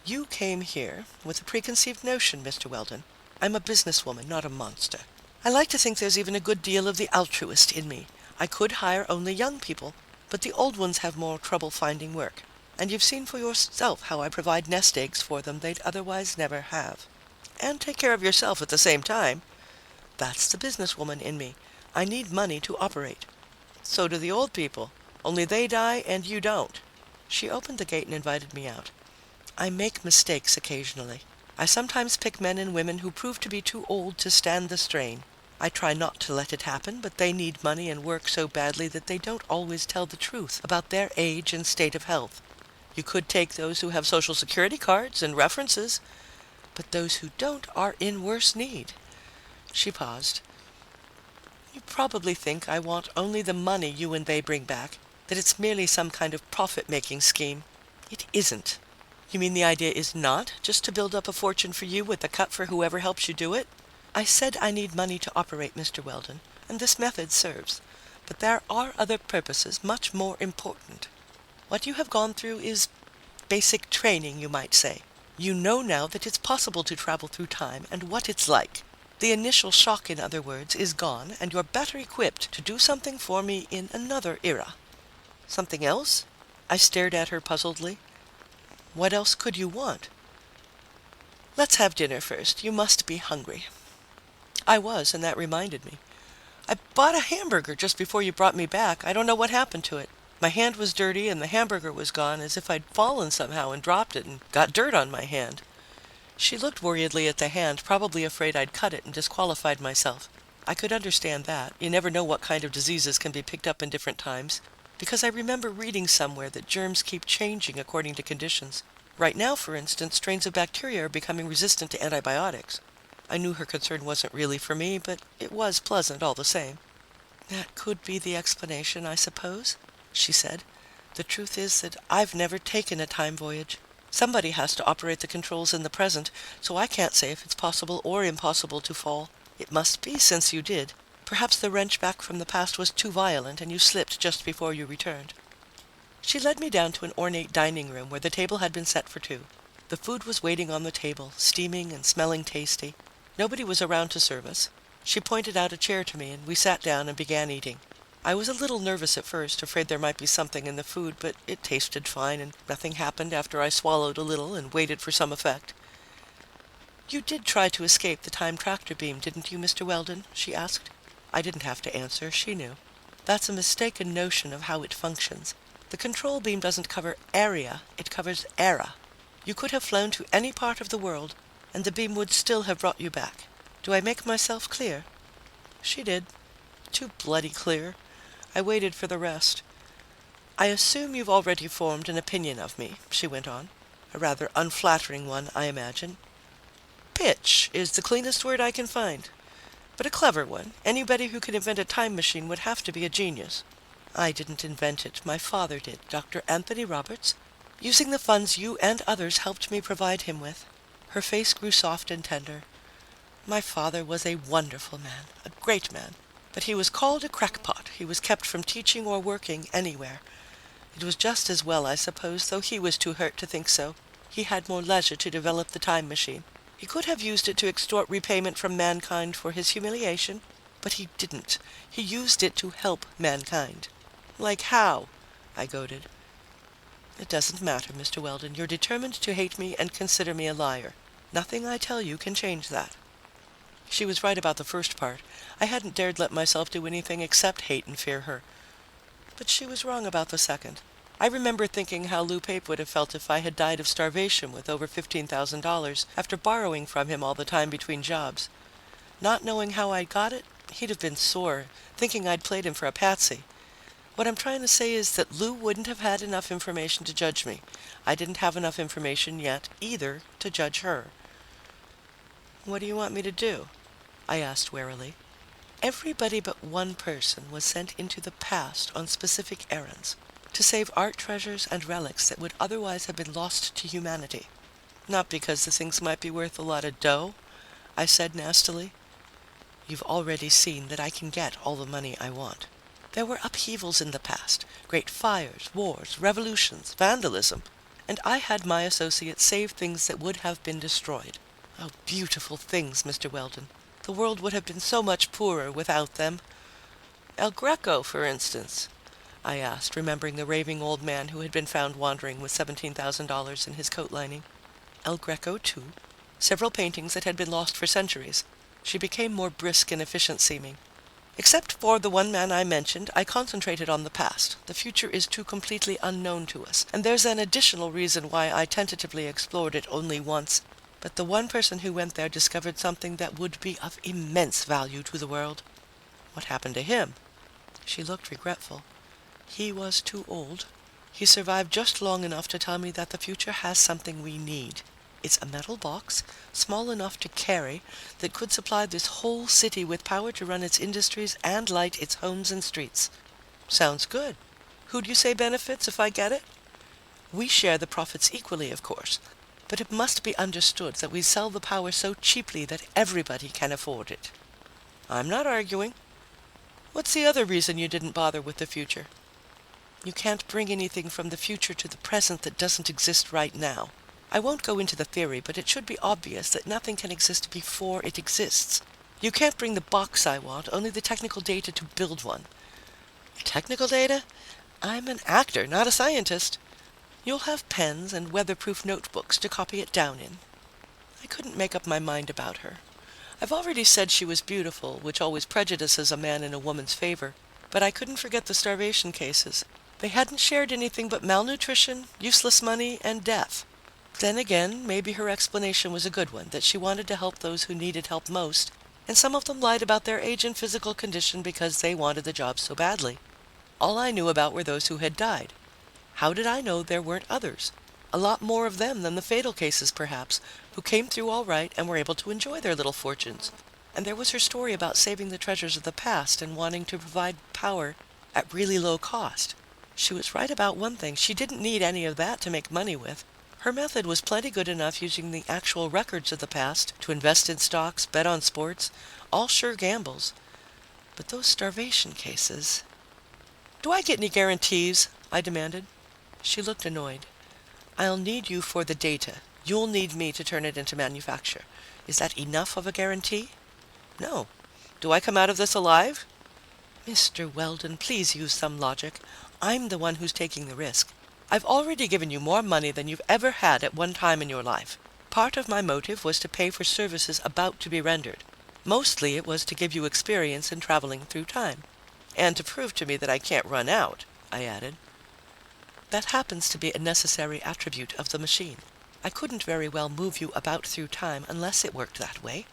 "You came here with a preconceived notion, Mr. Weldon. I'm a businesswoman, not a monster. I like to think there's even a good deal of the altruist in me. I could hire only young people, but the old ones have more trouble finding work. And you've seen for yourself how I provide nest eggs for them they'd otherwise never have. And take care of yourself at the same time. That's the businesswoman in me. I need money to operate. So do the old people, only they die and you don't." She opened the gate and invited me out. "I make mistakes occasionally. I sometimes pick men and women who prove to be too old to stand the strain. I try not to let it happen, but they need money and work so badly that they don't always tell the truth about their age and state of health. You could take those who have social security cards and references, but those who don't are in worse need." She paused. "You probably think I want only the money you and they bring back, that it's merely some kind of profit-making scheme. It isn't." "You mean the idea is not just to build up a fortune for you with a cut for whoever helps you do it?" "I said I need money to operate, Mr. Weldon, and this method serves. But there are other purposes much more important. What you have gone through is basic training, you might say. You know now that it's possible to travel through time and what it's like. The initial shock, in other words, is gone, and you're better equipped to do something for me in another era." "Something else?" I stared at her puzzledly. "What else could you want?" "Let's have dinner first. You must be hungry." I was, and that reminded me. "I bought a hamburger just before you brought me back. I don't know what happened to it." My hand was dirty and the hamburger was gone, as if I'd fallen somehow and dropped it and got dirt on my hand. She looked worriedly at the hand, probably afraid I'd cut it and disqualified myself. I could understand that. You never know what kind of diseases can be picked up in different times, because I remember reading somewhere that germs keep changing according to conditions. Right now, for instance, strains of bacteria are becoming resistant to antibiotics. I knew her concern wasn't really for me, but it was pleasant all the same. "That could be the explanation, I suppose," she said. "The truth is that I've never taken a time voyage. Somebody has to operate the controls in the present, so I can't say if it's possible or impossible to fall. It must be, since you did. Perhaps the wrench back from the past was too violent and you slipped just before you returned." She led me down to an ornate dining room where the table had been set for two. The food was waiting on the table, steaming and smelling tasty. Nobody was around to serve us. She pointed out a chair to me and we sat down and began eating. I was a little nervous at first, afraid there might be something in the food, but it tasted fine and nothing happened after I swallowed a little and waited for some effect. "You did try to escape the time tractor beam, didn't you, Mr. Weldon?" she asked. I didn't have to answer, she knew. That's a mistaken notion of how it functions. The control beam doesn't cover area, it covers era. You could have flown to any part of the world, and the beam would still have brought you back. Do I make myself clear? She did. Too bloody clear. I waited for the rest. "I assume you've already formed an opinion of me," she went on. "A rather unflattering one, I imagine. Pitch is the cleanest word I can find. But a clever one. Anybody who can invent a time machine would have to be a genius. I didn't invent it. My father did, Dr. Anthony Roberts, using the funds you and others helped me provide him with." Her face grew soft and tender. "My father was a wonderful man, a great man. But he was called a crackpot. He was kept from teaching or working anywhere. It was just as well, I suppose, though he was too hurt to think so. He had more leisure to develop the time machine. He could have used it to extort repayment from mankind for his humiliation, but he didn't. He used it to help mankind." "Like how?" I goaded. "It doesn't matter, Mr. Weldon. You're determined to hate me and consider me a liar. Nothing I tell you can change that." She was right about the first part. I hadn't dared let myself do anything except hate and fear her. But she was wrong about the second. I remember thinking how Lou Pape would have felt if I had died of starvation with over $15,000 after borrowing from him all the time between jobs. Not knowing how I got it, he'd have been sore, thinking I'd played him for a patsy. What I'm trying to say is that Lou wouldn't have had enough information to judge me. I didn't have enough information yet, either, to judge her. "What do you want me to do?" I asked warily. Everybody but one person was sent into the past on specific errands, to save art treasures and relics that would otherwise have been lost to humanity. "Not because the things might be worth a lot of dough," I said nastily. "You've already seen that I can get all the money I want. There were upheavals in the past, great fires, wars, revolutions, vandalism, and I had my associates save things that would have been destroyed. Oh, beautiful things, Mr. Weldon. The world would have been so much poorer without them." "El Greco, for instance?" I asked, remembering the raving old man who had been found wandering with $17,000 in his coat lining. "El Greco, too. Several paintings that had been lost for centuries." She became more brisk and efficient seeming. "Except for the one man I mentioned, I concentrated on the past. The future is too completely unknown to us, and there's an additional reason why I tentatively explored it only once. But the one person who went there discovered something that would be of immense value to the world." "What happened to him?" She looked regretful. "He was too old. He survived just long enough to tell me that the future has something we need. It's a metal box, small enough to carry, that could supply this whole city with power to run its industries and light its homes and streets." "Sounds good. Who'd you say benefits if I get it?" "We share the profits equally, of course. But it must be understood that we sell the power so cheaply that everybody can afford it." "I'm not arguing. What's the other reason you didn't bother with the future?" "You can't bring anything from the future to the present that doesn't exist right now. I won't go into the theory, but it should be obvious that nothing can exist before it exists. You can't bring the box I want, only the technical data to build one." "Technical data? I'm an actor, not a scientist." "You'll have pens and weatherproof notebooks to copy it down in." I couldn't make up my mind about her. I've already said she was beautiful, which always prejudices a man in a woman's favor, but I couldn't forget the starvation cases. They hadn't shared anything but malnutrition, useless money, and death. Then again, maybe her explanation was a good one, that she wanted to help those who needed help most, and some of them lied about their age and physical condition because they wanted the job so badly. All I knew about were those who had died. How did I know there weren't others? A lot more of them than the fatal cases, perhaps, who came through all right and were able to enjoy their little fortunes. And there was her story about saving the treasures of the past and wanting to provide power at really low cost. She was right about one thing: she didn't need any of that to make money with. Her method was plenty good enough, using the actual records of the past to invest in stocks, bet on sports, all sure gambles. But those starvation cases... "Do I get any guarantees?" I demanded. She looked annoyed. "I'll need you for the data. You'll need me to turn it into manufacture. Is that enough of a guarantee?" "No. Do I come out of this alive?" "Mr. Weldon, please use some logic. I'm the one who's taking the risk. I've already given you more money than you've ever had at one time in your life. Part of my motive was to pay for services about to be rendered. Mostly it was to give you experience in traveling through time. And to prove to me that I can't run out," I added. "That happens to be a necessary attribute of the machine. I couldn't very well move you about through time unless it worked that way.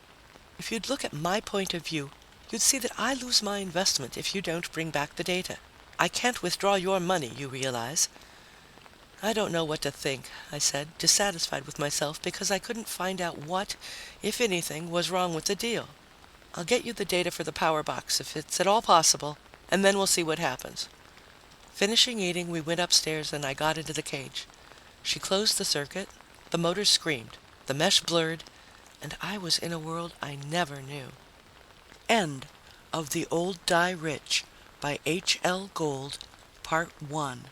If you'd look at my point of view, you'd see that I lose my investment if you don't bring back the data. I can't withdraw your money, you realize." "I don't know what to think," I said, dissatisfied with myself because I couldn't find out what, if anything, was wrong with the deal. "I'll get you the data for the power box if it's at all possible, and then we'll see what happens." Finishing eating, we went upstairs and I got into the cage. She closed the circuit, the motors screamed, the mesh blurred, and I was in a world I never knew. End of The Old Die Rich by H.L. Gold, Part 1.